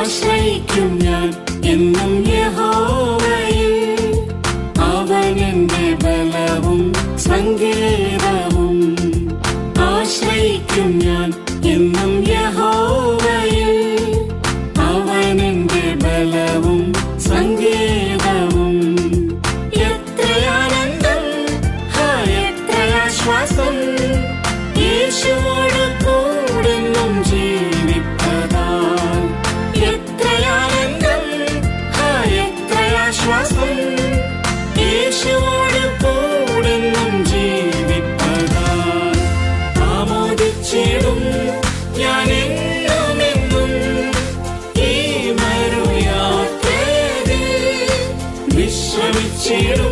ആശ്രയിക്കും ഞാൻ എന്നും യഹോവയിൽ. അവനെന്റെ ബലവും സങ്കേതവും. ആശ്രയിക്കും ഞാൻ എന്നും യഹോവയിൽ. അവനെന്റെ ബലവും സങ്കേതവും. എത്രയാനന്ദം, എത്രയാശ്വാസം, യേശുവോട് കൂടെന്നും ജീവിപ്പതാൽ. എത്രയാനന്ദം, എത്രയാശ്വാസം, യേശുവോട് കൂടെന്നും ജീവിപ്പതാൽ. ആമോദിച്ചിടും ഞാൻ എന്നുമെന്നും ഈ മരുയാത്രയിൽ. വിശ്രമിച്ചിടും